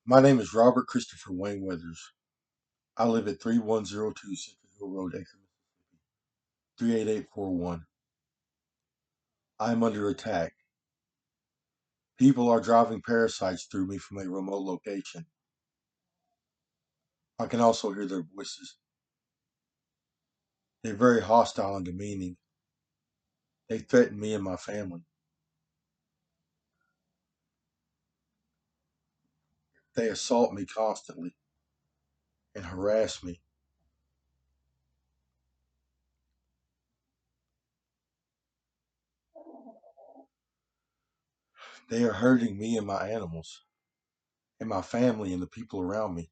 My name is Robert Christopher Wayne Weathers. I live at 3102 Central Hill Road, Acre, 38841. I am under attack. People are driving parasites through me from a remote location. I can also hear their voices. They're very hostile and demeaning. They threaten me and my family. They assault me constantly and harass me. They are hurting me and my animals and my family and the people around me.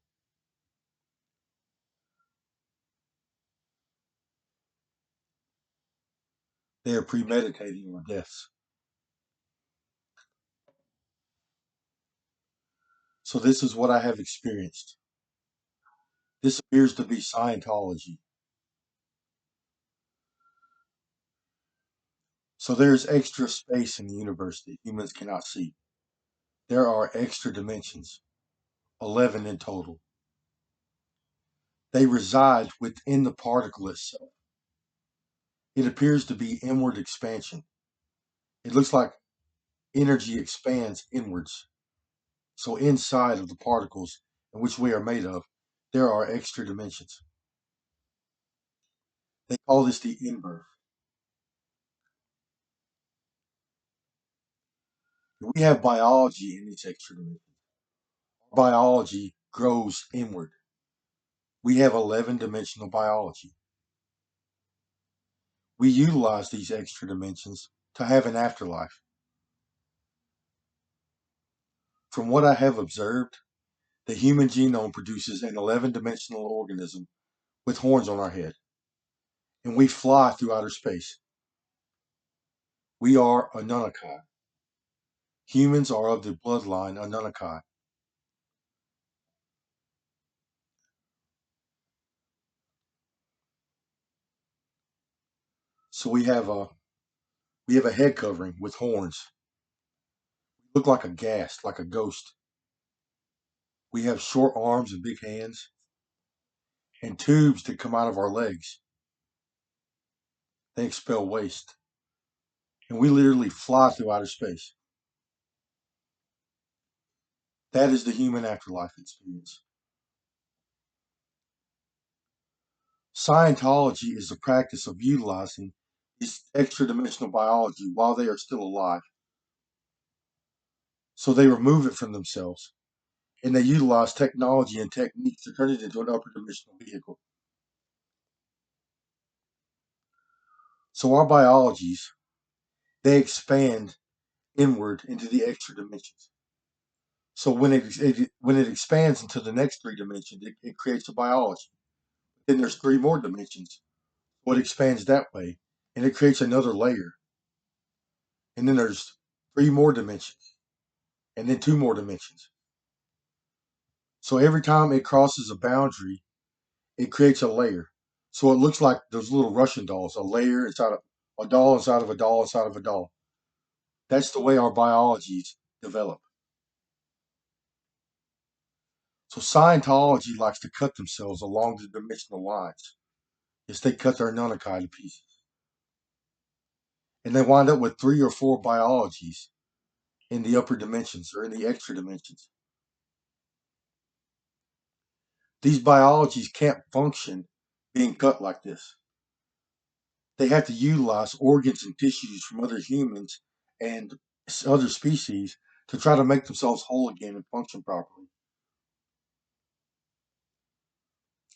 They are premeditating our deaths. So this is what I have experienced. This appears to be Scientology. So there's extra space in the universe that humans cannot see. There are extra dimensions, 11 in total. They reside within the particle itself. It appears to be inward expansion. It looks like energy expands inwards. So inside of the particles in which we are made of, there are extra dimensions. They call this the inverse. We have biology in these extra dimensions. Biology grows inward. We have 11 dimensional biology. We utilize these extra dimensions to have an afterlife. From what I have observed, the human genome produces an 11-dimensional organism with horns on our head, and we fly through outer space. We are Anunnaki. Humans are of the bloodline Anunnaki. So we have a head covering with horns. We look like a ghast, like a ghost. We have short arms and big hands, and tubes that come out of our legs. They expel waste, and we literally fly through outer space. That is the human afterlife experience. Scientology is the practice of utilizing this extra dimensional biology while they are still alive. So they remove it from themselves and they utilize technology and techniques to turn it into an upper dimensional vehicle. So our biologies, they expand inward into the extra dimensions. So when it expands into the next three dimensions, it creates a biology. Then there's three more dimensions. So it expands that way and it creates another layer. And then there's three more dimensions and then two more dimensions. So every time it crosses a boundary, it creates a layer. So it looks like those little Russian dolls, a layer inside of a doll inside of a doll inside of a doll. That's the way our biologies develop. So Scientology likes to cut themselves along the dimensional lines. Yes, they cut their Anunnaki to pieces. And they wind up with three or four biologies in the upper dimensions or in the extra dimensions. These biologies can't function being cut like this. They have to utilize organs and tissues from other humans and other species to try to make themselves whole again and function properly.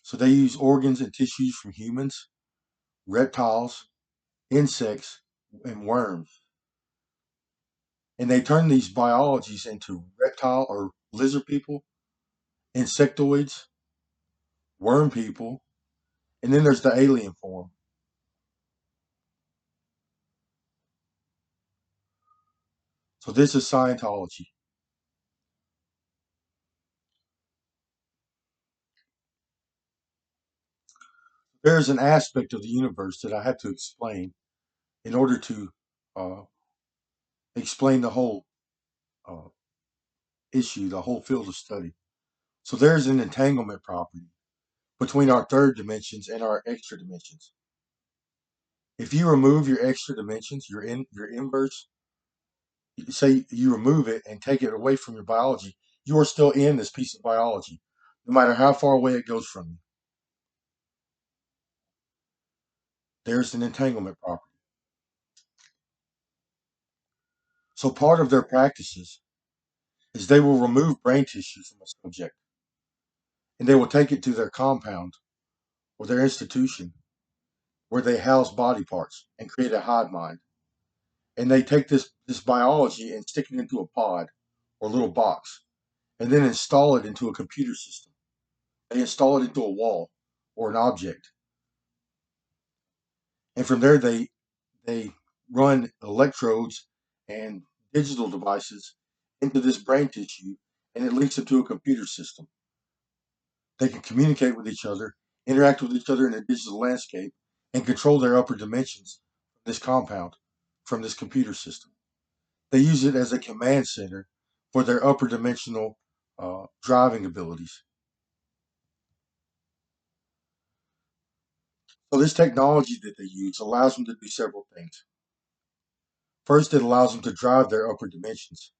So they use organs and tissues from humans, reptiles, insects, and worms. And they turn these biologies into reptile or lizard people, insectoids, worm people, and then there's the alien form. So this is Scientology. There's an aspect of the universe that I have to explain in order to uh, explain the whole uh, issue, the whole field of study. So there's an entanglement property between our third dimensions and our extra dimensions. If you remove your extra dimensions, your inverse, say you remove it and take it away from your biology, you are still in this piece of biology, no matter how far away it goes from you. There's an entanglement property. So part of their practices is they will remove brain tissue from a subject and they will take it to their compound or their institution where they house body parts and create a hive mind. And they take this biology and stick it into a pod or a little box and then install it into a computer system. They install it into a wall or an object. And from there they run electrodes and digital devices into this brain tissue and it links it to a computer system. They can communicate with each other, interact with each other in a digital landscape, and control their upper dimensions from this compound, from this computer system. They use it as a command center for their upper dimensional driving abilities. So this technology that they use allows them to do several things. First, it allows them to drive their upper dimensions.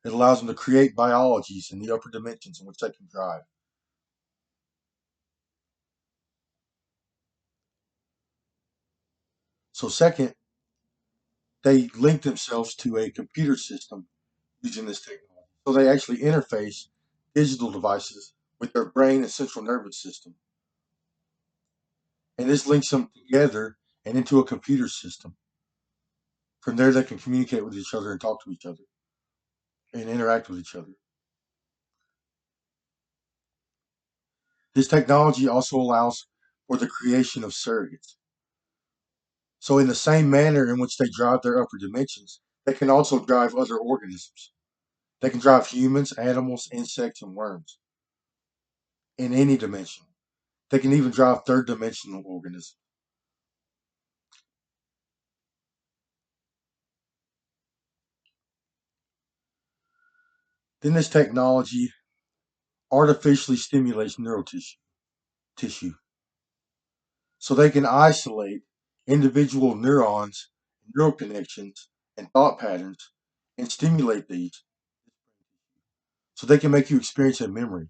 It allows them to create biologies in the upper dimensions in which they can drive. So second, they link themselves to a computer system using this technology. So they actually interface digital devices with their brain and central nervous system. And this links them together and into a computer system. From there, they can communicate with each other and talk to each other and interact with each other. This technology also allows for the creation of surrogates. So, in the same manner in which they drive their upper dimensions, they can also drive other organisms. They can drive humans, animals, insects, and worms in any dimension. They can even drive third dimensional organisms. Then, this technology artificially stimulates neural tissue. So, they can isolate individual neurons, neural connections, and thought patterns and stimulate these so they can make you experience a memory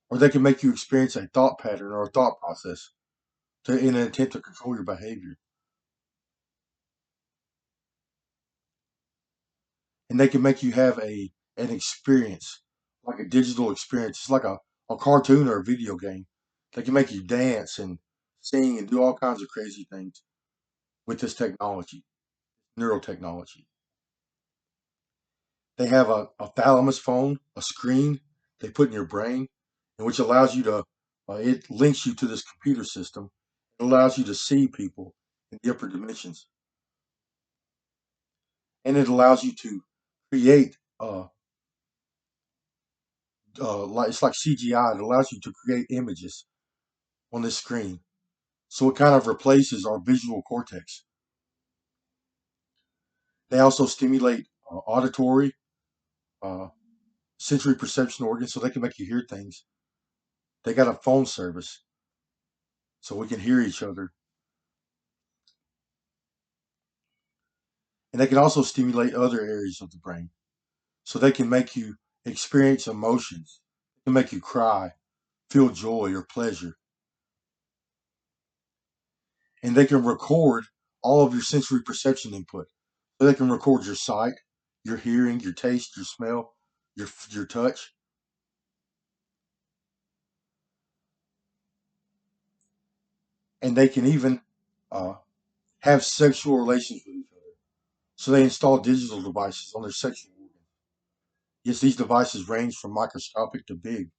or they can make you experience a thought pattern or a thought process in an attempt to control your behavior. And they can make you have an experience, like a digital experience. It's like a cartoon or a video game. They can make you dance and sing and do all kinds of crazy things with this technology, neural technology. They have a thalamus phone, a screen they put in your brain, and which allows you to, it links you to this computer system. It allows you to see people in the upper dimensions, and it allows you to create like it's like CGI. It allows you to create images on this screen. So it kind of replaces our visual cortex. They also stimulate auditory, uh, sensory perception organs, so they can make you hear things. They got a phone service, so we can hear each other, and they can also stimulate other areas of the brain, so they can make you experience emotions. They can make you cry, feel joy or pleasure, and they can record all of your sensory perception input. So they can record your sight, your hearing, your taste, your smell, your touch, and they can even uh, have sexual relations with each other. So they install digital devices on their sexual organs. Yes, these devices range from microscopic to big.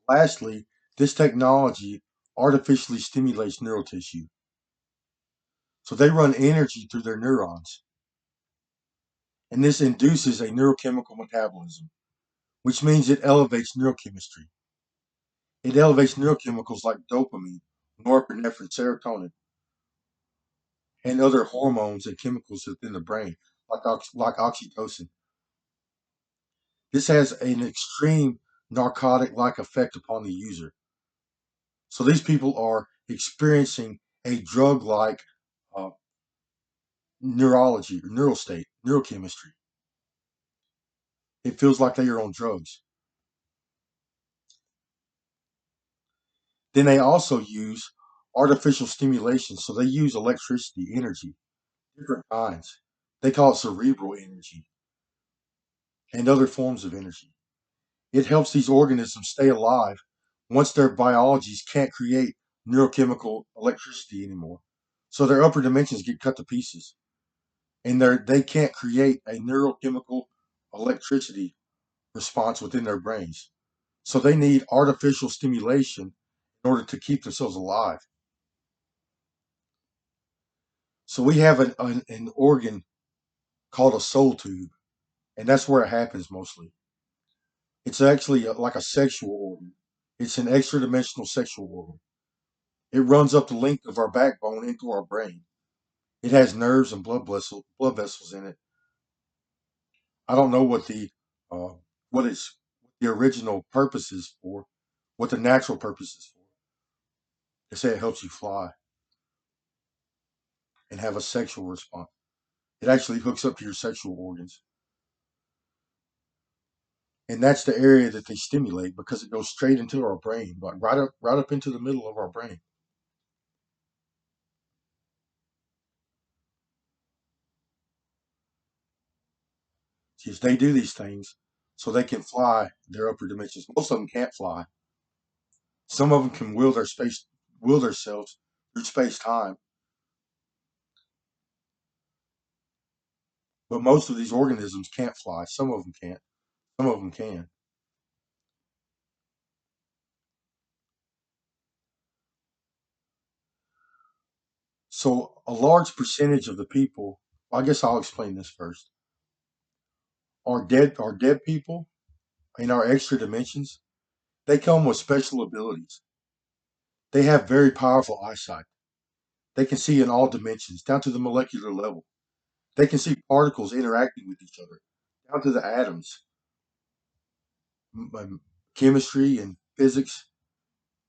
Lastly, this technology artificially stimulates neural tissue. So they run energy through their neurons, and this induces a neurochemical metabolism, which means it elevates neurochemistry. It elevates neurochemicals like dopamine, norepinephrine, serotonin. and other hormones and chemicals within the brain, like oxytocin. This has an extreme narcotic like effect upon the user. So these people are experiencing a drug like uh, neurology or neural state, neurochemistry. It feels like they are on drugs. Then they also use artificial stimulation. So they use electricity, energy, different kinds. They call it cerebral energy and other forms of energy. It helps these organisms stay alive once their biologies can't create neurochemical electricity anymore. So their upper dimensions get cut to pieces and they can't create a neurochemical electricity response within their brains. So they need artificial stimulation in order to keep themselves alive. So we have an organ called a soul tube, and that's where it happens mostly. It's actually like a sexual organ. It's an extra dimensional sexual organ. It runs up the length of our backbone into our brain. It has nerves and blood vessels in it. I don't know uh, what its the original purpose is for, what the natural purpose is for. They say it helps you fly and have a sexual response. It actually hooks up to your sexual organs, and that's the area that they stimulate because it goes straight into our brain, like right up into the middle of our brain. Yes, they do these things so they can fly their upper dimensions. Most of them can't fly. Some of them can will themselves through space time, but most of these organisms can't fly. Some of them can't. Some of them can. So a large percentage of the people, I guess I'll explain this first, are dead people in our extra dimensions. They come with special abilities. They have very powerful eyesight. They can see in all dimensions, down to the molecular level. They can see particles interacting with each other, down to the atoms, chemistry and physics.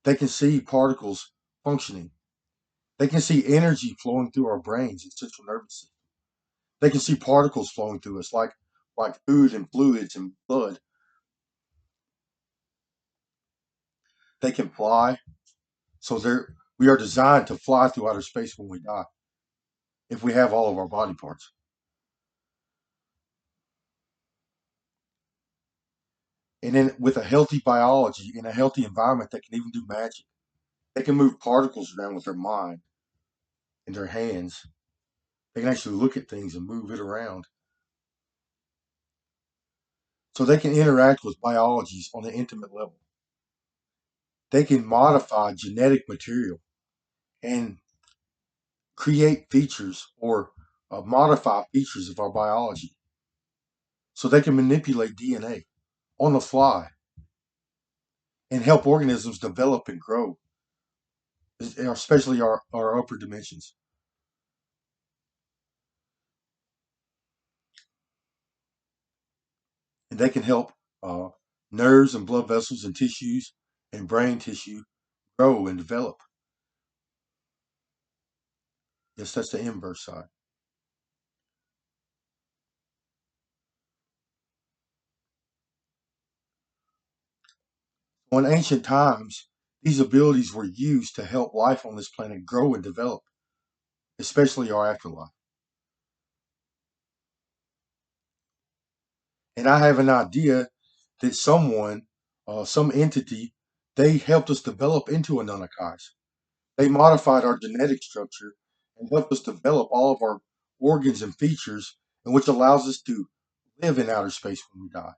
They can see particles functioning. They can see energy flowing through our brains and central nervous system. They can see particles flowing through us like food and fluids and blood. They can fly. So we are designed to fly through outer space when we die, if we have all of our body parts. And then with a healthy biology in a healthy environment, they can even do magic. They can move particles around with their mind and their hands. They can actually look at things and move it around. So they can interact with biologies on an intimate level. They can modify genetic material and create features or modify features of our biology. So they can manipulate DNA on the fly and help organisms develop and grow, especially our upper dimensions. And they can help uh, nerves and blood vessels and tissues and brain tissue grow and develop. Yes, that's the inverse side. Well, in ancient times, these abilities were used to help life on this planet grow and develop, especially our afterlife. And I have an idea that some entity, they helped us develop into Anunnakis. They modified our genetic structure and helped us develop all of our organs and features, and which allows us to live in outer space when we die.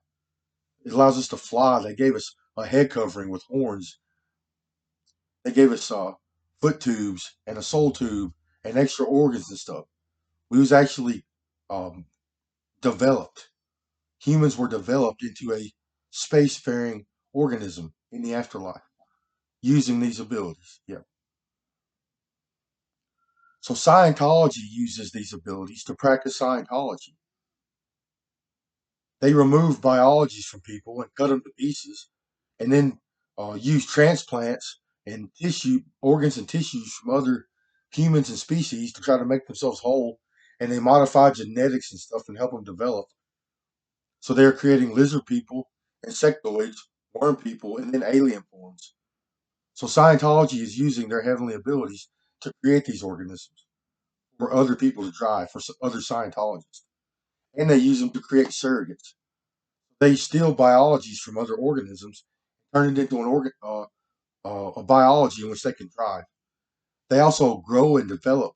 It allows us to fly. They gave us a head covering with horns. They gave us foot tubes and a soul tube and extra organs and stuff. We was actually um, developed. Humans were developed into a spacefaring organism in the afterlife using these abilities. Yeah. So Scientology uses these abilities to practice Scientology. They remove biologies from people and cut them to pieces, and then use transplants and organs and tissues from other humans and species to try to make themselves whole. And they modify genetics and stuff and help them develop. So they're creating lizard people, insectoids, worm people, and then alien forms. So Scientology is using their heavenly abilities to create these organisms for other people to try, for other Scientologists. And they use them to create surrogates. They steal biologies from other organisms, turn it into a biology in which they can thrive. They also grow and develop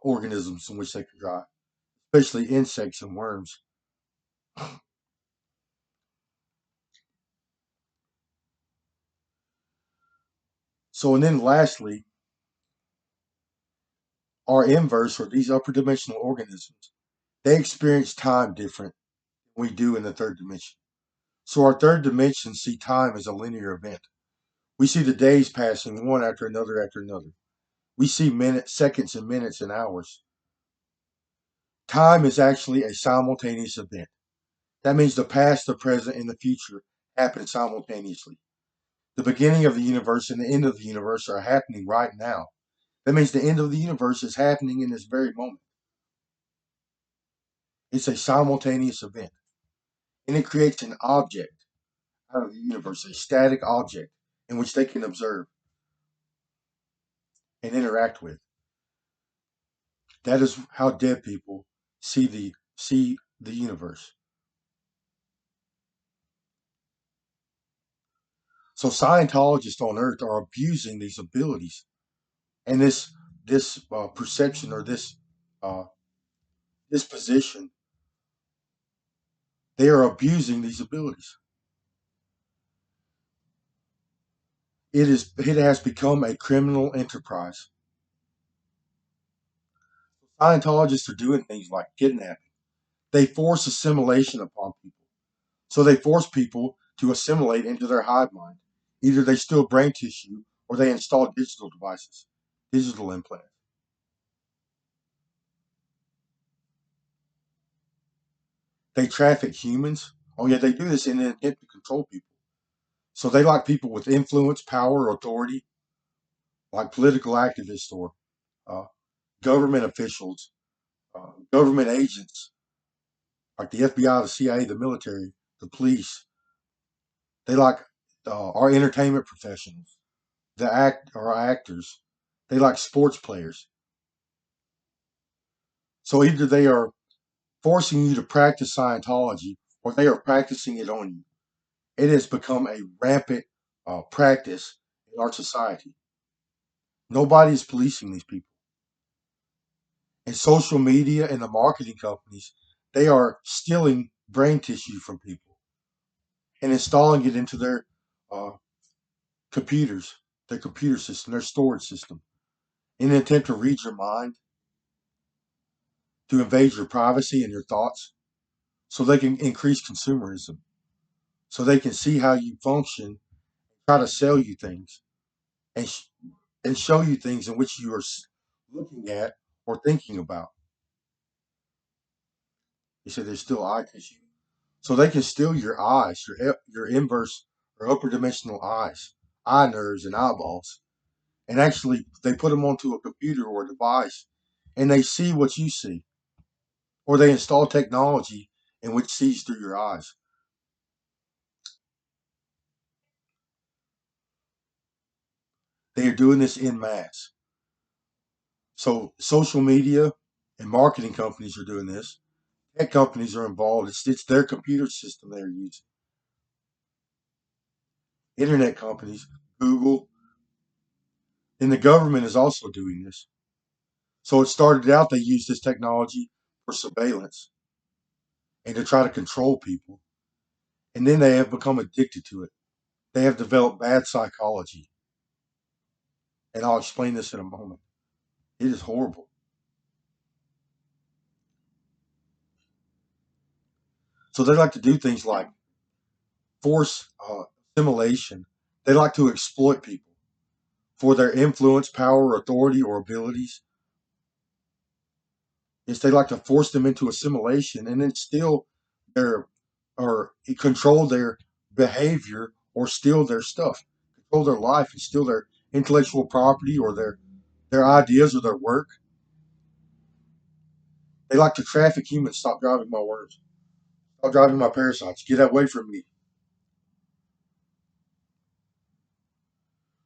organisms in which they can thrive, especially insects and worms. So, and then lastly, our inverse, or these upper dimensional organisms, they experience time different than we do in the third dimension. So, our third dimension see time as a linear event. We see the days passing one after another after another. We see minutes, seconds, and minutes and hours. Time is actually a simultaneous event. That means the past, the present, and the future happen simultaneously. The beginning of the universe and the end of the universe are happening right now. That means the end of the universe is happening in this very moment. It's a simultaneous event. And it creates an object out of the universe, a static object in which they can observe and interact with. That is how dead people see the universe. So Scientologists on Earth are abusing these abilities and this perception or this uh, disposition. They are abusing these abilities. It has become a criminal enterprise. Scientologists are doing things like kidnapping. They force assimilation upon people. So they force people to assimilate into their hive mind. Either they steal brain tissue or they install digital devices, digital implants. They traffic humans. Oh yeah, they do this in an attempt to control people. So they like people with influence, power, authority, like political activists or uh, government officials, government agents, like the FBI, the CIA, the military, the police. They like our entertainment professionals, our actors. They like sports players. So either they are forcing you to practice Scientology or they are practicing it on you. It has become a rampant practice in our society. Nobody is policing these people. And social media and the marketing companies, they are stealing brain tissue from people and installing it into uh, computers, their computer system, their storage system, in an attempt to read your mind, to invade your privacy and your thoughts, so they can increase consumerism, so they can see how you function, try to sell you things, and and show you things in which you are looking at or thinking about. He said there's still eye tissue, so they can steal your eyes, your inverse or upper dimensional eyes, eye nerves, and eyeballs, and actually they put them onto a computer or a device, and they see what you see, or they install technology in which sees through your eyes. They are doing this in mass. So social media and marketing companies are doing this. Tech companies are involved. It's their computer system they're using. Internet companies, Google, and the government is also doing this. So it started out they used this technology for surveillance and to try to control people. And then they have become addicted to it. They have developed bad psychology. And I'll explain this in a moment. It is horrible. So they like to do things like force assimilation. They like to exploit people for their influence, power, authority, or abilities. is they like to force them into assimilation and then steal their or control their behavior or steal their stuff, control their life and steal their intellectual property or their ideas or their work. They like to traffic humans. Stop driving my words. Stop driving my parasites. Get away from me.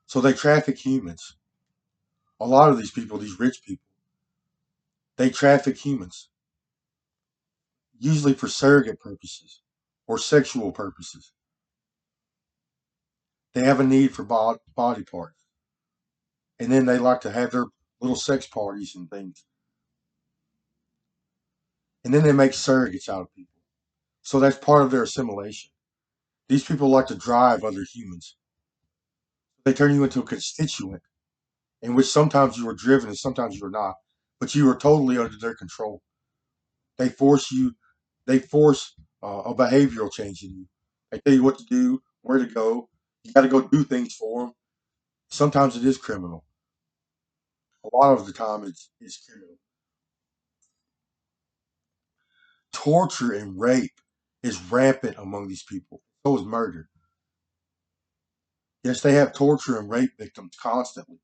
So they traffic humans. A lot of these people, these rich people, they traffic humans, usually for surrogate purposes or sexual purposes. They have a need for body parts. And then they like to have their little sex parties and things. And then they make surrogates out of people. So that's part of their assimilation. These people like to drive other humans. They turn you into a constituent in which sometimes you are driven and sometimes you are not, but you are totally under their control. They force you, they force a behavioral change in you. They tell you what to do, where to go. You got to go do things for them. Sometimes it is criminal. A lot of the time it's criminal. Torture and rape is rampant among these people. So is murder. Yes, they have torture and rape victims constantly.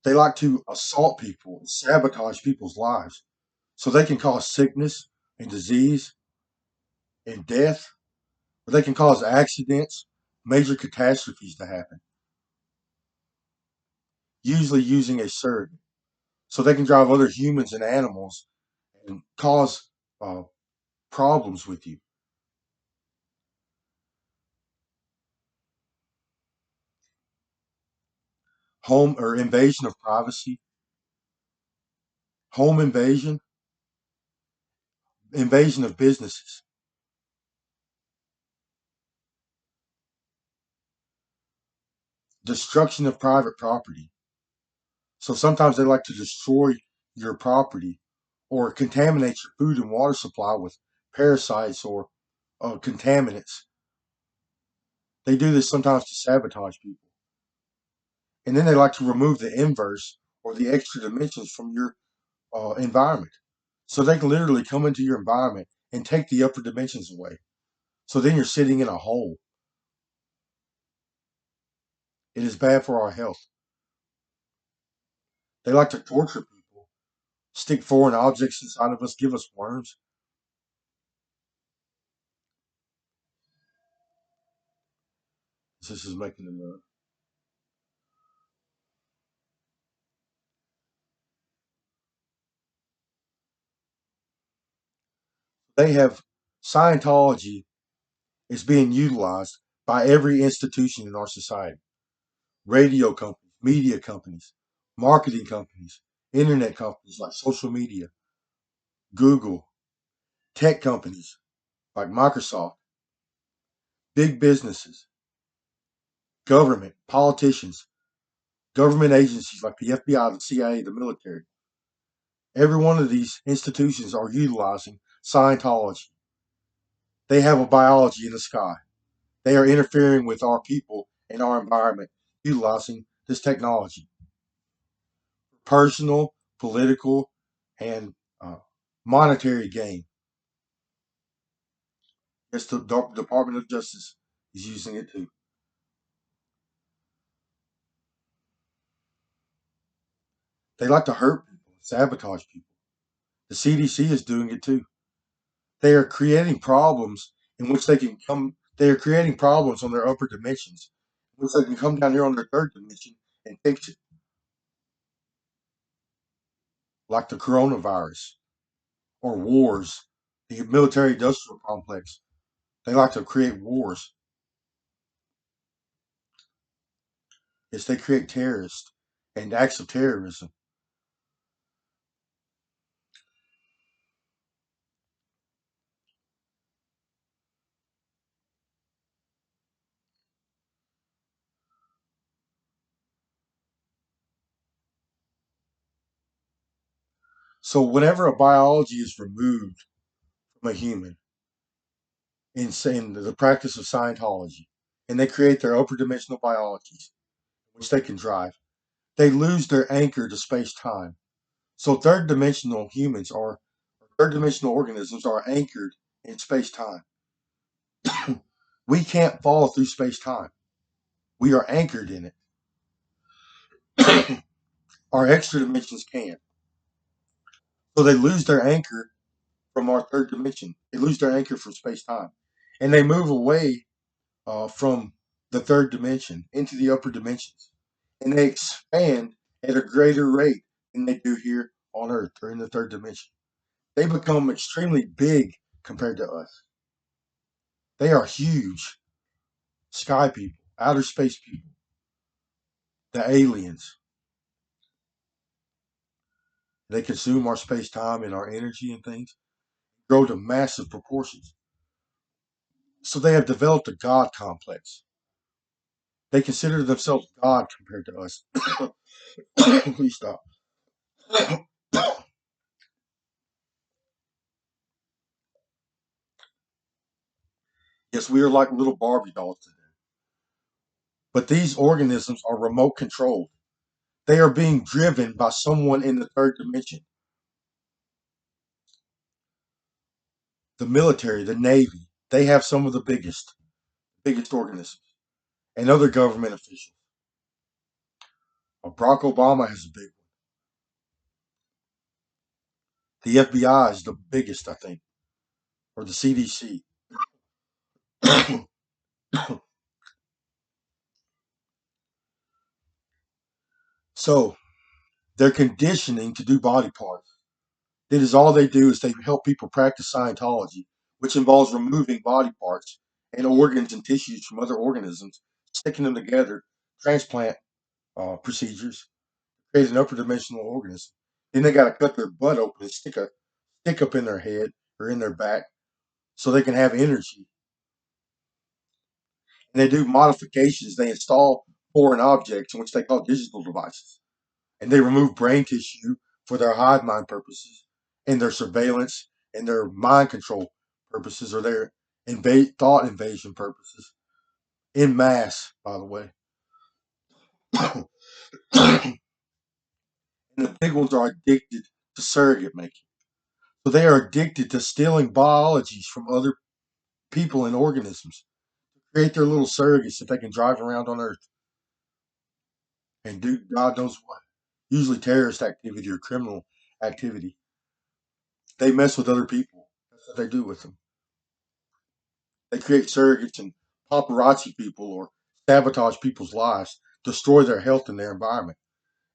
They like to assault people and sabotage people's lives so they can cause sickness and disease and death, or they can cause accidents, major catastrophes to happen, usually using a surrogate. So they can drive other humans and animals and cause uh, problems with you. Home or invasion of privacy, home invasion, invasion of businesses, destruction of private property. So sometimes they like to destroy your property or contaminate your food and water supply with parasites or contaminants. They do this sometimes to sabotage people. And then they like to remove the inverse or the extra dimensions from your environment. So they can literally come into your environment and take the upper dimensions away. So then you're sitting in a hole. It is bad for our health. They like to torture people, stick foreign objects inside of us, give us worms. This is making them. They have Scientology is being utilized by every institution in our society: radio companies, media companies, marketing companies, internet companies like social media, Google, tech companies like Microsoft, big businesses, government, politicians, government agencies like the FBI, the CIA, the military. Every one of these institutions are utilizing Scientology. They have a biology in the sky. They are interfering with our people and our environment, utilizing this technology. Personal, political, and uh, monetary gain. Yes, the Department of Justice is using it too. They like to hurt people, sabotage people. The CDC is doing it too. They are creating problems in which they can come. They are creating problems on their upper dimensions, in which they can come down here on their third dimension and fix it, like the coronavirus or wars, the military-industrial complex. They like to create wars. Yes, they create terrorists and acts of terrorism. So whenever a biology is removed from a human in the practice of Scientology, and they create their upper dimensional biologies, which they can drive, they lose their anchor to space-time. So third dimensional organisms are anchored in space-time. We can't fall through space-time. We are anchored in it. Our extra dimensions can. So they lose their anchor from our third dimension. They lose their anchor from space-time. And they move away from the third dimension into the upper dimensions. And they expand at a greater rate than they do here on Earth or in the third dimension. They become extremely big compared to us. They are huge. Sky people, outer space people, the aliens. They consume our space time and our energy and things, grow to massive proportions. So they have developed a God complex. They consider themselves God compared to us. Please stop. Yes, we are like little Barbie dolls today. But these organisms are remote controlled. They are being driven by someone in the third dimension. The military, the Navy, they have some of the biggest organisms, and other government officials. Barack Obama has a big one. The FBI is the biggest, I think, or the CDC. So they're conditioning to do body parts. That is all they do is they help people practice Scientology, which involves removing body parts and organs and tissues from other organisms, sticking them together, transplant procedures, create an upper dimensional organism. Then they got to cut their butt open and stick a stick up in their head or in their back so they can have energy. And they do modifications. They install foreign objects, in which they call digital devices, and they remove brain tissue for their hive mind purposes and their surveillance and their mind control purposes or their thought invasion purposes in mass, by the way. And the big ones are addicted to surrogate making. So they are addicted to stealing biologies from other people and organisms, create their little surrogates that they can drive around on Earth and do God knows what. Usually terrorist activity or criminal activity. They mess with other people. That's what they do with them. They create surrogates and paparazzi people or sabotage people's lives, destroy their health and their environment,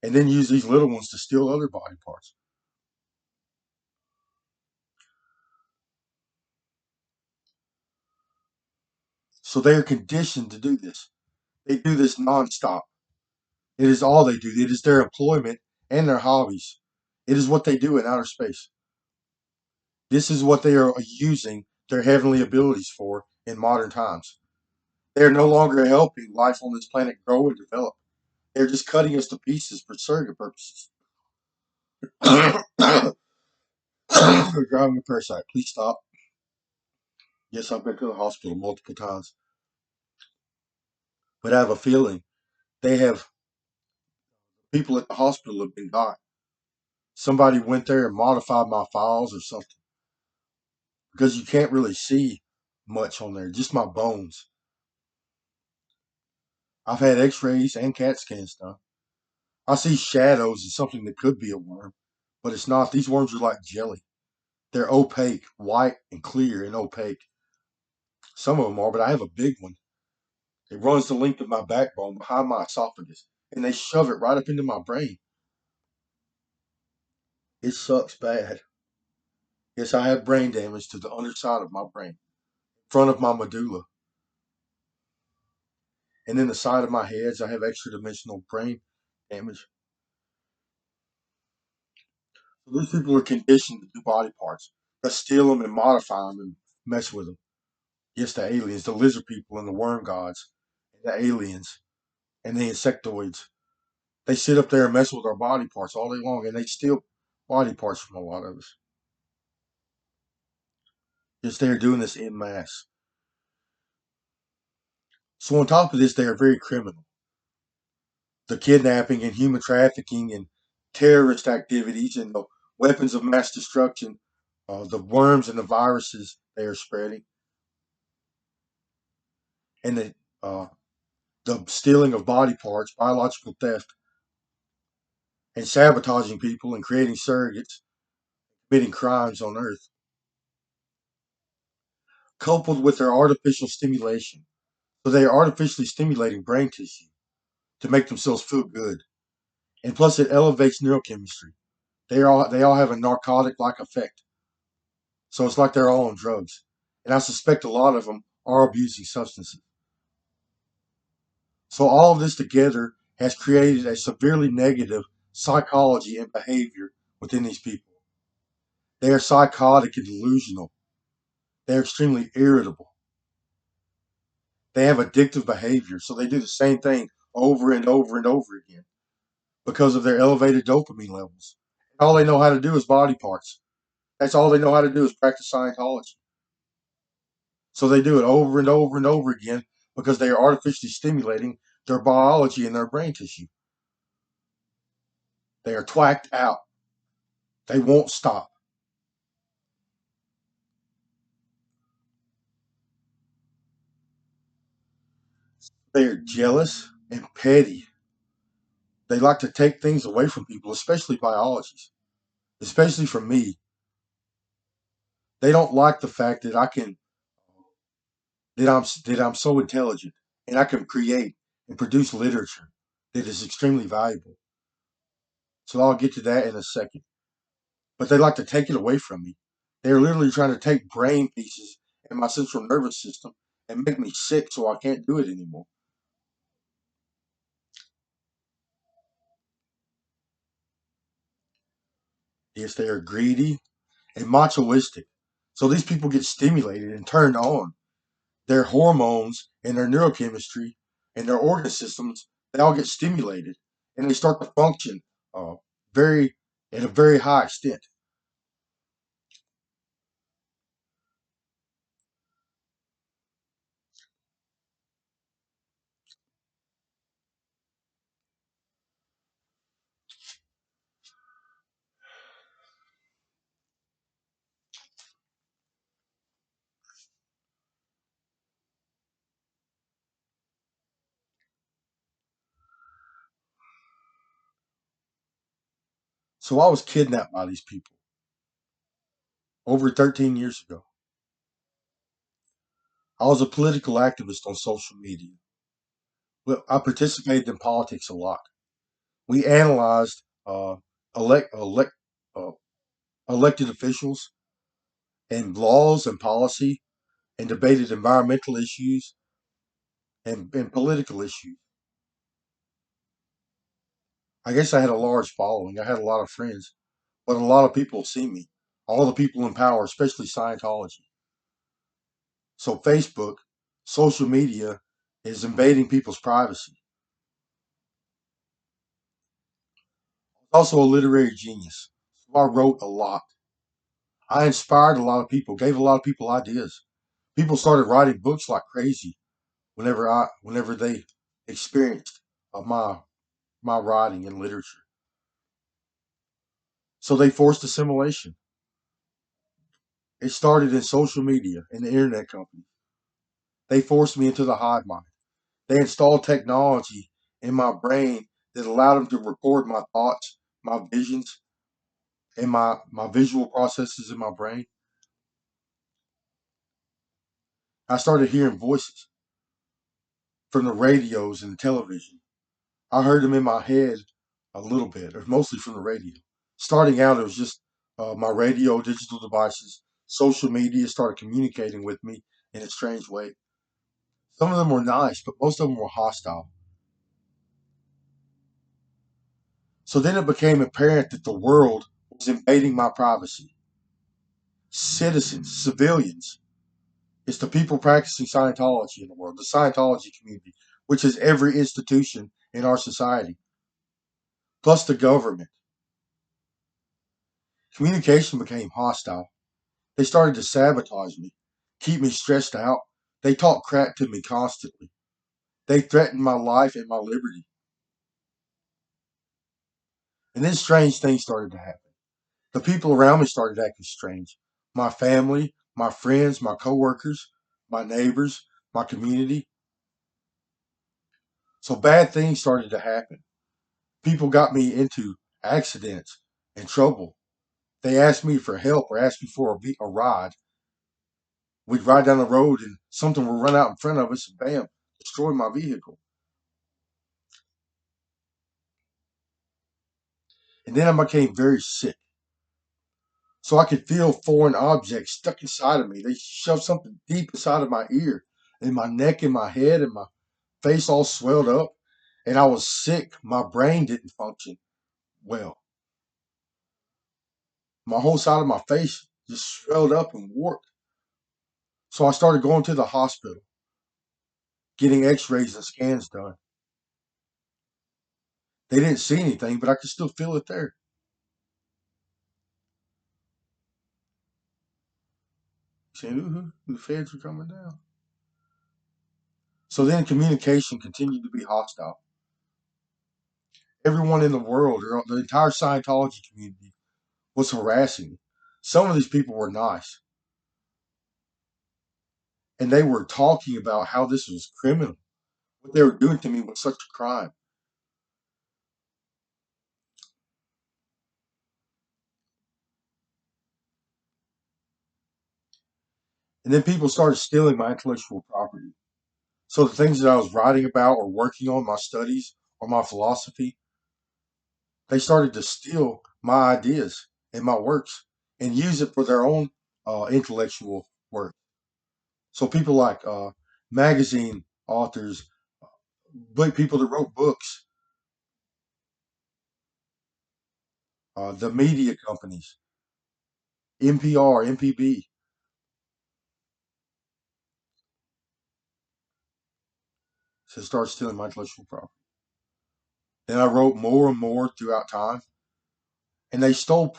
and then use these little ones to steal other body parts. So they are conditioned to do this. They do this nonstop. It is all they do. It is their employment and their hobbies. It is what they do in outer space. This is what they are using their heavenly abilities for in modern times. They are no longer helping life on this planet grow and develop. They're just cutting us to pieces for surrogate purposes. You're driving a parasite. Please stop. Yes, I've been to the hospital multiple times, but I have a feeling they have people at the hospital have been got. Somebody went there and modified my files or something because you can't really see much on there, just my bones. I've had x-rays and CAT scans done. I see shadows of something that could be a worm, but it's not. These worms are like jelly. They're opaque, white and clear and opaque. Some of them are, but I have a big one. It runs the length of my backbone behind my esophagus, and they shove it right up into my brain. It sucks bad. Yes, I have brain damage to the underside of my brain, front of my medulla, and in the side of my heads, I have extra dimensional brain damage. So these people are conditioned to do body parts, to steal them and modify them and mess with them. Yes, the aliens, the lizard people and the worm gods, and the aliens and the insectoids. They sit up there and mess with our body parts all day long, and they steal body parts from a lot of us. Yes, they are doing this in mass. So on top of this, they are very criminal. the kidnapping and human trafficking and terrorist activities and the weapons of mass destruction, the worms and the viruses they are spreading, and uh, the stealing of body parts, biological theft, and sabotaging people and creating surrogates, committing crimes on Earth, coupled with their artificial stimulation. So they are artificially stimulating brain tissue to make themselves feel good. And plus, it elevates neurochemistry. They all have a narcotic like effect. So it's like they're all on drugs. And I suspect a lot of them are abusing substances. So all of this together has created a severely negative psychology and behavior within these people. They are psychotic and delusional. They're extremely irritable. They have addictive behavior. So they do the same thing over and over and over again because of their elevated dopamine levels. All they know how to do is body parts. That's all they know how to do is practice Scientology. So they do it over and over and over again because they are artificially stimulating their biology and their brain tissue. They are twacked out. They won't stop. They are jealous and petty. They like to take things away from people, especially biologies, especially from me. They don't like the fact that I'm so intelligent and I can create and produce literature that is extremely valuable. So I'll get to that in a second. But they like to take it away from me. They're literally trying to take brain pieces in my central nervous system and make me sick so I can't do it anymore. Yes, they are greedy and machoistic. So these people get stimulated and turned on. Their hormones and their neurochemistry and their organ systems, they all get stimulated and they start to function uh, very at a very high extent. So I was kidnapped by these people over 13 years ago. I was a political activist on social media. Well, I participated in politics a lot. We analyzed elect, elect, uh, elected officials and laws and policy and debated environmental issues and political issues. I guess I had a large following. I had a lot of friends, but a lot of people see me. All the people in power, especially Scientology. So Facebook, social media is invading people's privacy. Also a literary genius. So I wrote a lot. I inspired a lot of people, gave a lot of people ideas. People started writing books like crazy whenever they experienced my writing and literature. So they forced assimilation. It started in social media and the internet company. They forced me into the hive mind. They installed technology in my brain that allowed them to record my thoughts, my visions, and my visual processes in my brain. I started hearing voices from the radios and the television. I heard them in my head a little bit, or mostly from the radio. Starting out, it was just my radio, digital devices, social media started communicating with me in a strange way. Some of them were nice, but most of them were hostile. So then it became apparent that the world was invading my privacy. Citizens, civilians, it's the people practicing Scientology in the world, the Scientology community, which is every institution in our society, plus the government. Communication became hostile. They started to sabotage me, keep me stressed out. They talked crap to me constantly. They threatened my life and my liberty. And then strange things started to happen. The people around me started acting strange. My family, my friends, my coworkers, my neighbors, my community. So bad things started to happen. People got me into accidents and trouble. They asked me for help or asked me for a ride. We'd ride down the road and something would run out in front of us and bam, destroy my vehicle. And then I became very sick. So I could feel foreign objects stuck inside of me. They shoved something deep inside of my ear and my neck and my head and my face all swelled up. And I was sick. My brain didn't function well. My whole side of my face just swelled up and warped. So I started going to the hospital, getting x-rays and scans done. They didn't see anything, but I could still feel it there. Saying, ooh, the feds are coming down. So then communication continued to be hostile. Everyone in the world, or the entire Scientology community, was harassing me. Some of these people were nice, and they were talking about how this was criminal. What they were doing to me was such a crime. And then people started stealing my intellectual property. So the things that I was writing about or working on, my studies or my philosophy, they started to steal my ideas and my works and use it for their own intellectual work. So people like magazine authors, people that wrote books, the media companies, NPR, MPB, to start stealing my intellectual property. Then I wrote more and more throughout time, and they stole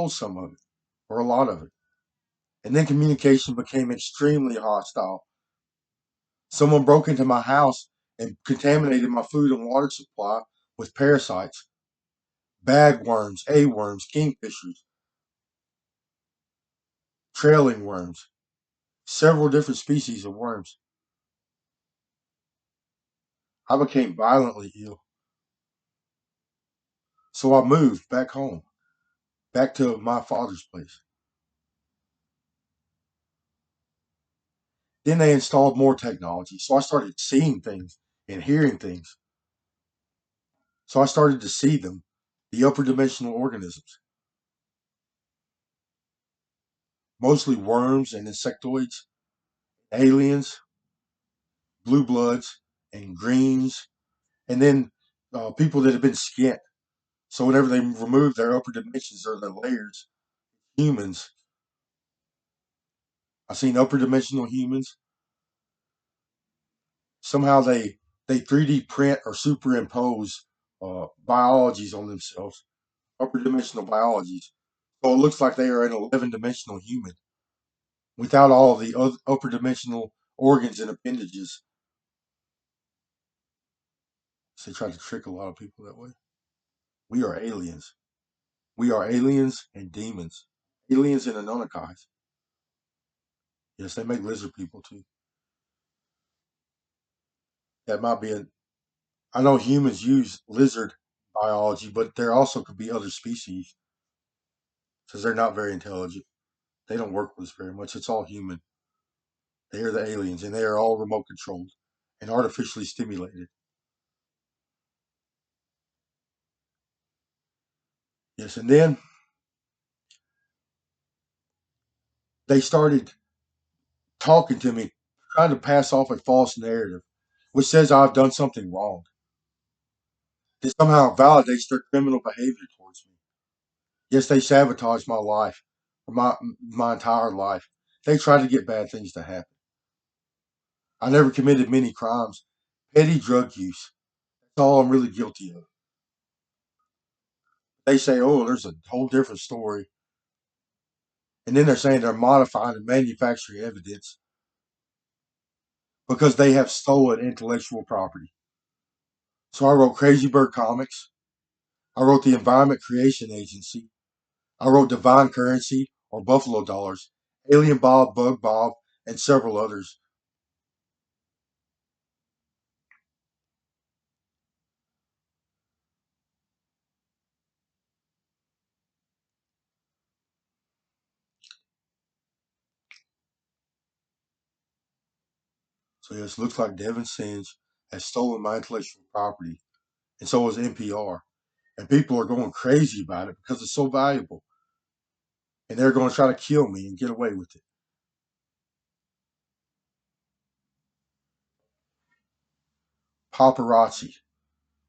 some of it or a lot of it. And then communication became extremely hostile. Someone broke into my house and contaminated my food and water supply with parasites, bagworms, A-worms, kingfishers, trailing worms, several different species of worms. I became violently ill. So I moved back home, back to my father's place. Then they installed more technology. So I started seeing things and hearing things. So I started to see them, the upper dimensional organisms, mostly worms and insectoids, aliens, blue bloods, and greens, and then people that have been skint. So whenever they remove their upper dimensions or their layers, humans, I've seen upper dimensional humans. Somehow they 3D print or superimpose biologies on themselves, upper dimensional biologies. So it looks like they are an 11-dimensional human without all the upper dimensional organs and appendages. So they try to trick a lot of people that way. We are aliens. We are aliens and demons. Aliens and Anunnakis. Yes, they make lizard people too. That might be a. I know humans use lizard biology, but there also could be other species because they're not very intelligent. They don't work with us very much. It's all human. They are the aliens, and they are all remote controlled and artificially stimulated. Yes, and then they started talking to me, trying to pass off a false narrative, which says I've done something wrong. This somehow validates their criminal behavior towards me. Yes, they sabotaged my life, or my entire life. They tried to get bad things to happen. I never committed many crimes. Petty drug use. That's all I'm really guilty of. They say, oh, there's a whole different story. And then they're saying they're modifying and manufacturing evidence because they have stolen intellectual property. So I wrote Crazy Bird comics. I wrote the Environment Creation Agency. I wrote Divine Currency or Buffalo Dollars, Alien Bob, Bug Bob, and several others. So yes, looks like Devin Singe has stolen my intellectual property, and so has NPR. And people are going crazy about it because it's so valuable. And they're going to try to kill me and get away with it. Paparazzi,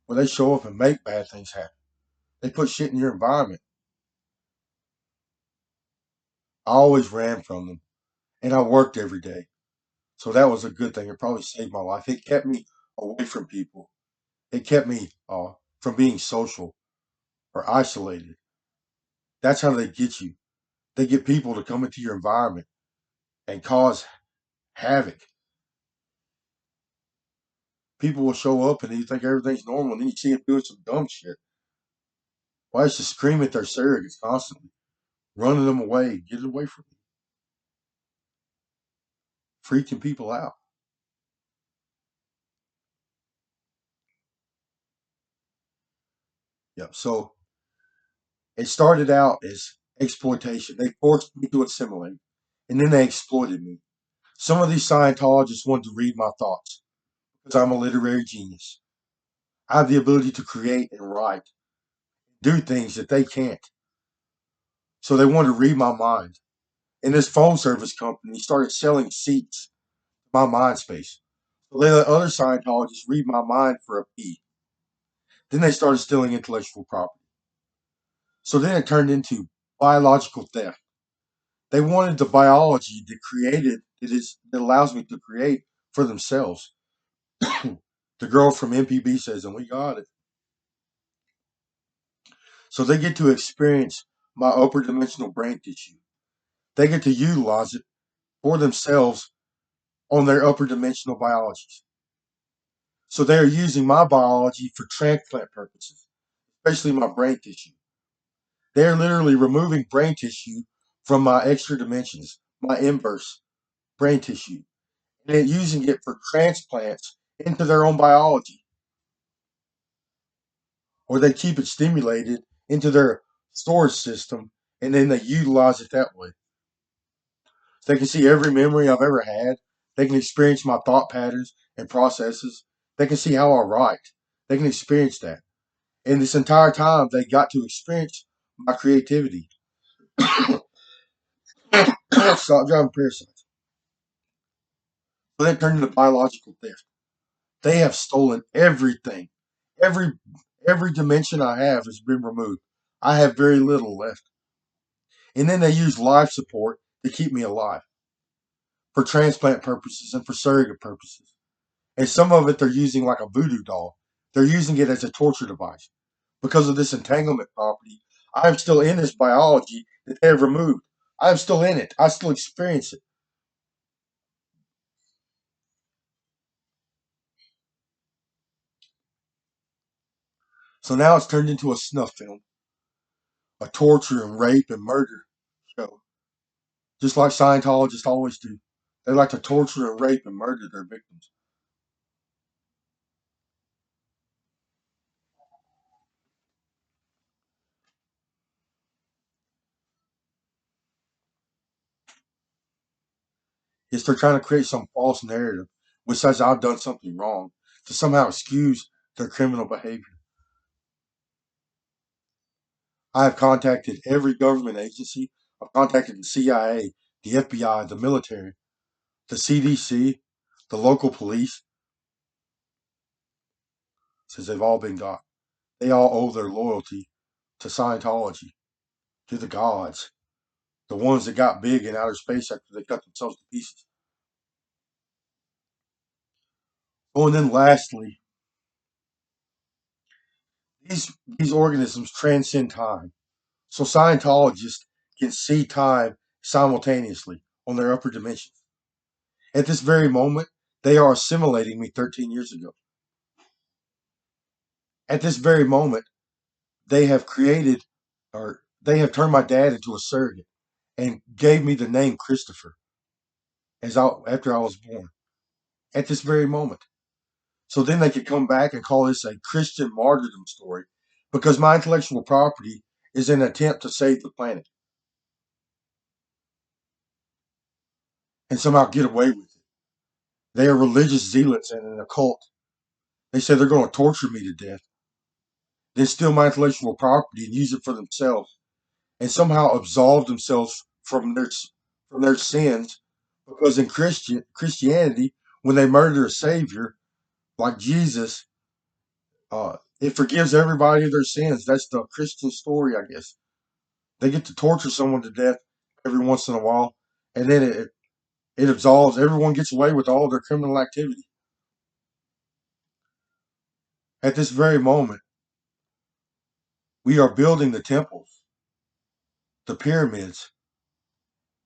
where they show up and make bad things happen. They put shit in your environment. I always ran from them, and I worked every day. So that was a good thing. It probably saved my life. It kept me away from people. It kept me from being social or isolated. That's how they get you. They get people to come into your environment and cause havoc. People will show up and you think everything's normal, and then you see them doing some dumb shit. Why is just scream at their surrogates constantly, running them away, get away from me, freaking people out. Yep. So it started out as exploitation. They forced me to assimilate, and then they exploited me. Some of these Scientologists wanted to read my thoughts because I'm a literary genius. I have the ability to create and write, do things that they can't. So they wanted to read my mind. And this phone service company started selling seats to my mind space. So they let other Scientologists read my mind for a fee. Then they started stealing intellectual property. So then it turned into biological theft. They wanted the biology that created that allows me to create for themselves. The girl from MPB says, and we got it. So they get to experience my upper dimensional brain tissue. They get to utilize it for themselves on their upper dimensional biologies. So they are using my biology for transplant purposes, especially my brain tissue. They are literally removing brain tissue from my extra dimensions, my inverse brain tissue, and then using it for transplants into their own biology. Or they keep it stimulated into their storage system and then they utilize it that way. They can see every memory I've ever had. They can experience my thought patterns and processes. They can see how I write. They can experience that. And this entire time, they got to experience my creativity. Stop driving parasites. But that turned into biological theft. They have stolen everything. Every every dimension I have has been removed. I have very little left. And then they use life support to keep me alive for transplant purposes and for surrogate purposes. And some of it they're using like a voodoo doll. They're using it as a torture device. Because of this entanglement property, I'm still in this biology that they have removed. I'm still in it. I still experience it. So now it's turned into a snuff film, a torture and rape and murder show, just like Scientologists always do. They like to torture and rape and murder their victims. Yes, they're trying to create some false narrative which says I've done something wrong to somehow excuse their criminal behavior. I have contacted every government agency. I've contacted the CIA, the FBI, the military, the CDC, the local police, since they've all been got. They all owe their loyalty to Scientology, to the gods, the ones that got big in outer space after they cut themselves to pieces. Oh, and then lastly, these organisms transcend time. So Scientologists can see time simultaneously on their upper dimensions. At this very moment, they are assimilating me 13 years ago. At this very moment, they have created, or they have turned my dad into a surrogate and gave me the name Christopher after I was born at this very moment. So then they could come back and call this a Christian martyrdom story because my intellectual property is an attempt to save the planet and somehow get away with it. They are religious zealots and an occult. They say they're going to torture me to death, then steal my intellectual property and use it for themselves, and somehow absolve themselves from their sins. Because in Christianity, when they murder a savior like Jesus, it forgives everybody of their sins. That's the Christian story, I guess. They get to torture someone to death every once in a while, and then it absolves. Everyone gets away with all their criminal activity. At this very moment, we are building the temples, the pyramids,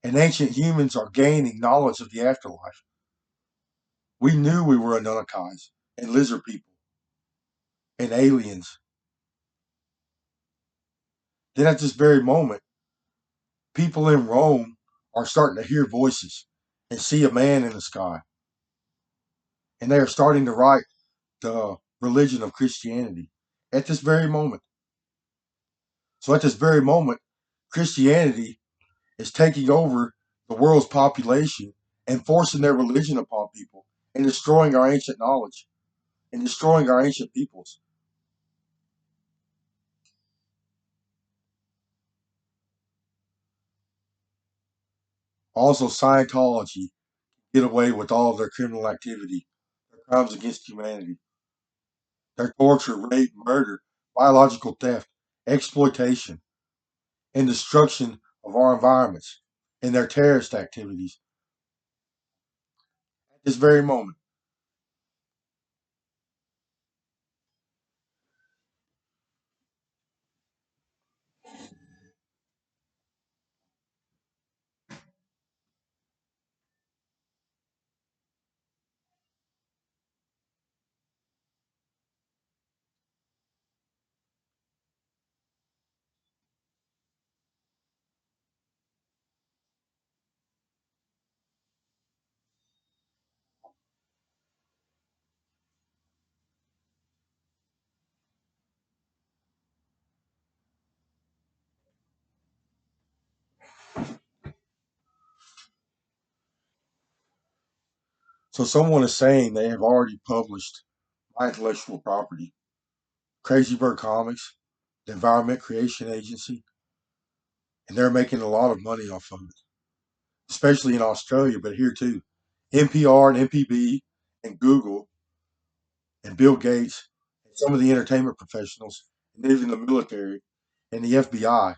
and ancient humans are gaining knowledge of the afterlife. We knew we were Anunnakis and lizard people and aliens. Then at this very moment, people in Rome are starting to hear voices and see a man in the sky. And they are starting to write the religion of Christianity at this very moment. So at this very moment, Christianity is taking over the world's population and forcing their religion upon people and destroying our ancient knowledge and destroying our ancient peoples. Also, Scientology get away with all of their criminal activity, their crimes against humanity, their torture, rape, murder, biological theft, exploitation, and destruction of our environments, and their terrorist activities at this very moment. So someone is saying they have already published my intellectual property. Crazy Bird Comics, the Environment Creation Agency, and they're making a lot of money off of it, especially in Australia, but here too. NPR and MPB and Google and Bill Gates and some of the entertainment professionals and even the military and the FBI,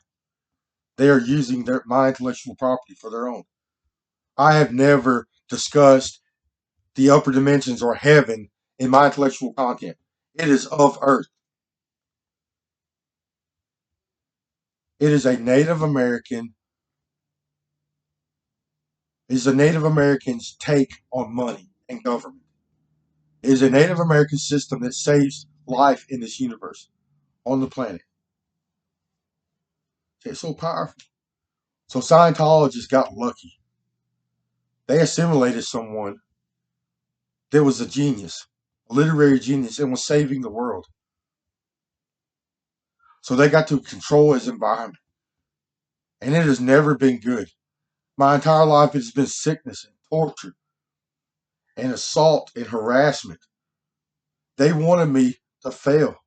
they are using my intellectual property for their own. I have never discussed the upper dimensions or heaven in my intellectual content. It is of Earth. It is a Native American. It is a Native American's take on money and government. It is a Native American system that saves life in this universe on the planet. It's so powerful. So Scientologists got lucky. They assimilated someone that was a genius, a literary genius, and was saving the world. So they got to control his environment. And it has never been good. My entire life it has been sickness and torture and assault and harassment. They wanted me to fail.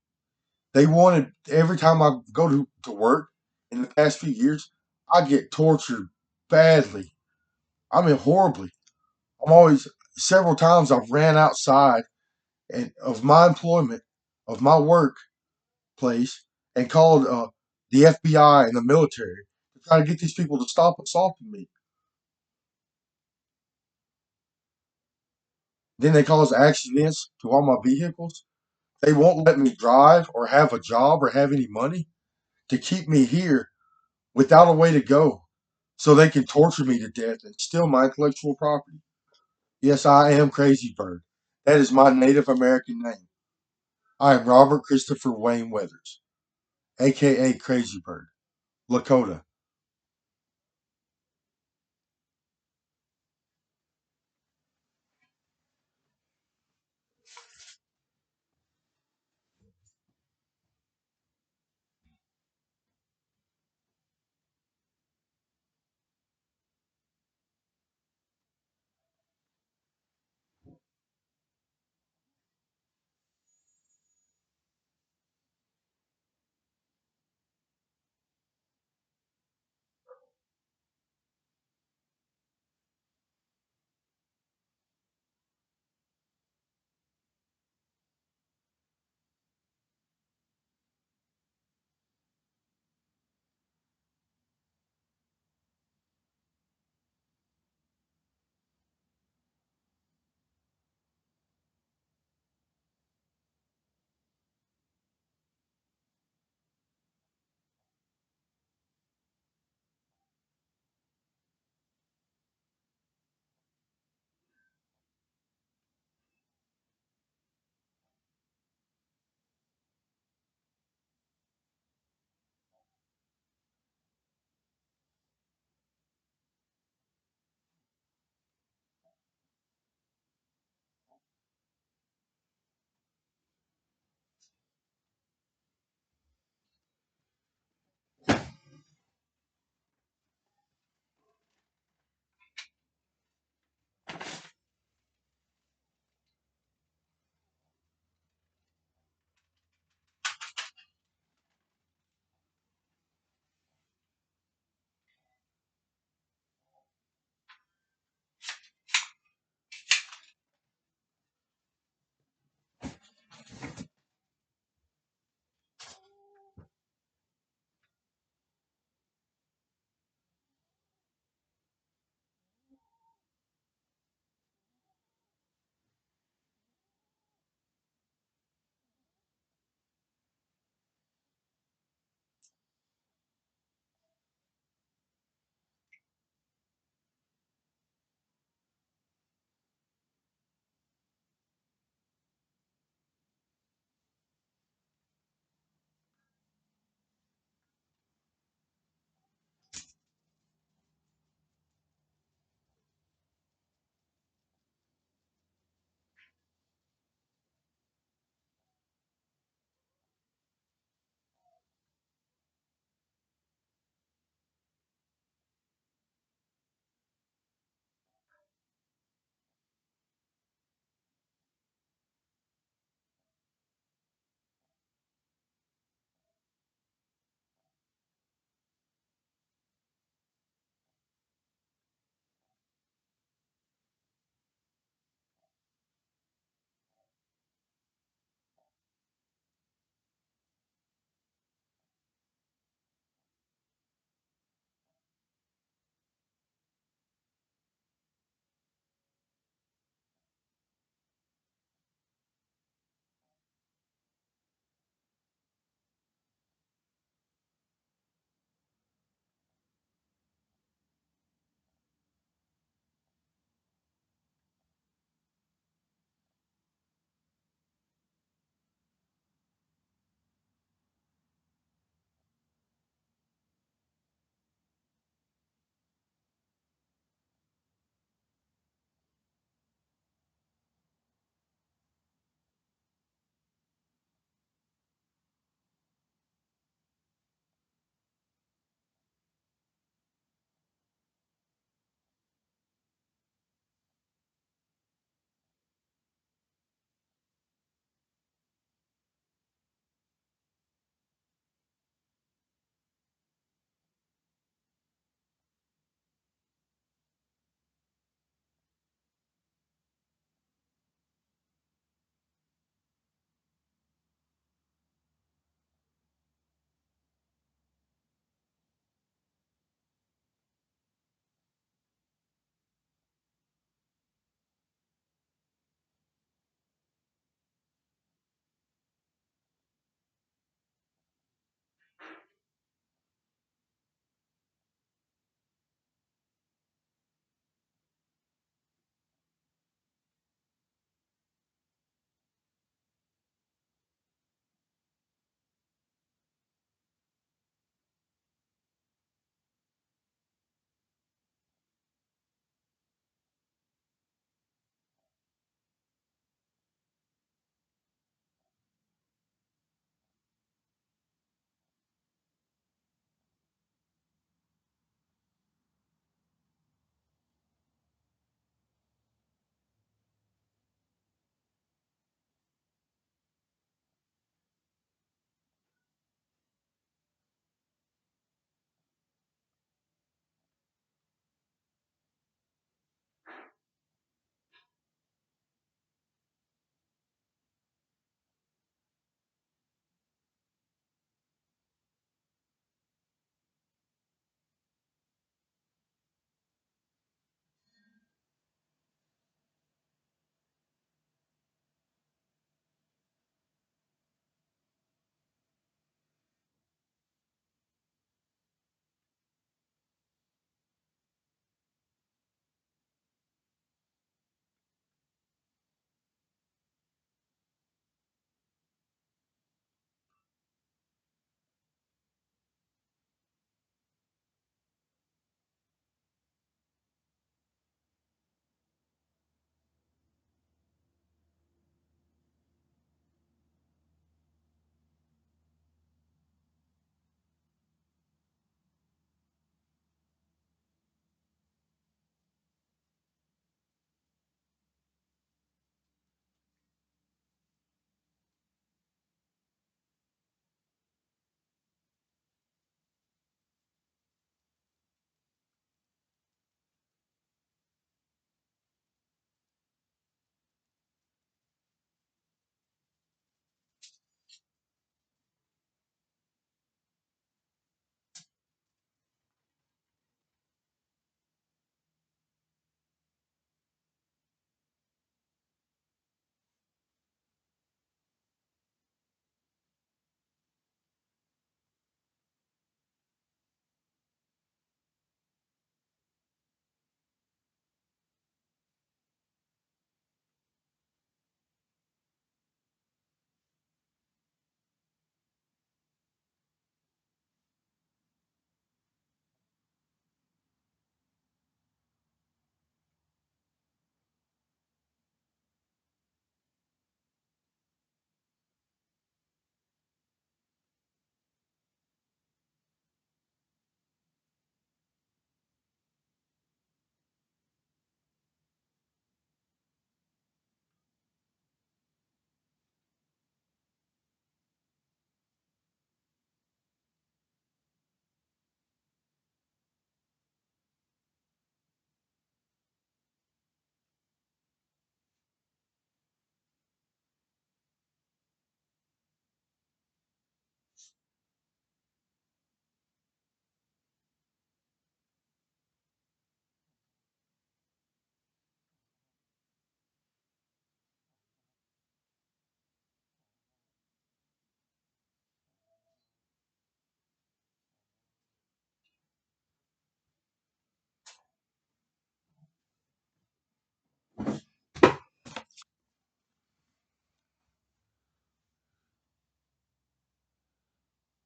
They wanted every time I go to work in the past few years, I get tortured badly. I mean horribly. I'm always several times I've ran outside and of my employment, of my workplace, and called the FBI and the military to try to get these people to stop assaulting me. Then they cause accidents to all my vehicles. They won't let me drive or have a job or have any money to keep me here without a way to go so they can torture me to death and steal my intellectual property. Yes, I am Crazy Bird. That is my Native American name. I am Robert Christopher Wayne Weathers. aka Crazy Bird. Lakota.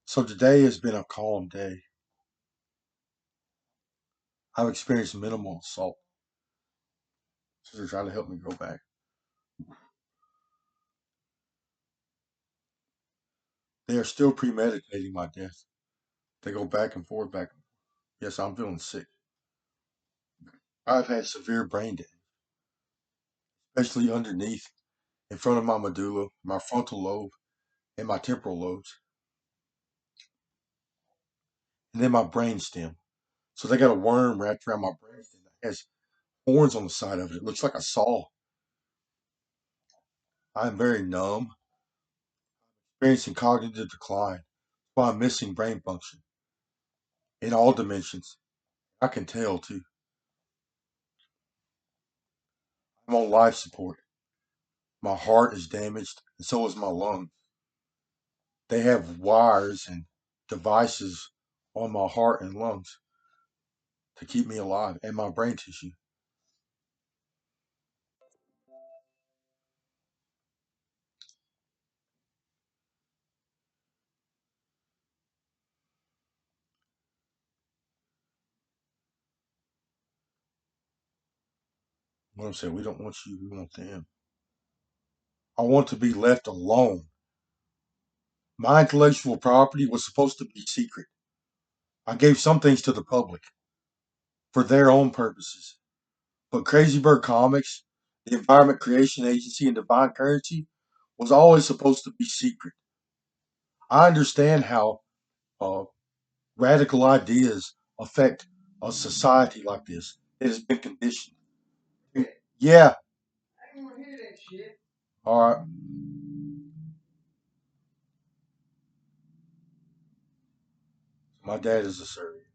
So today has been a calm day. I've experienced minimal assault. So they're trying to help me go back. They are still premeditating my death. They go back and forth, back and forth. Yes, I'm feeling sick. I've had severe brain damage, especially underneath, in front of my medulla, my frontal lobe, and my temporal lobes, and then my brain stem. So they got a worm wrapped around my brain stem that has horns on the side of it. It looks like a saw. I'm very numb, experiencing cognitive decline, while I'm missing brain function in all dimensions. I can tell too. I'm on life support. My heart is damaged, and so is my lung. They have wires and devices on my heart and lungs to keep me alive, and my brain tissue. What I'm saying, we don't want you, we want them. I want to be left alone. My intellectual property was supposed to be secret. I gave some things to the public for their own purposes. But Crazy Bird Comics, the Environment Creation Agency, and Divine Currency was always supposed to be secret. I understand how uh, radical ideas affect a society like this. It has been conditioned. Yeah, all right. My dad is a surrogate.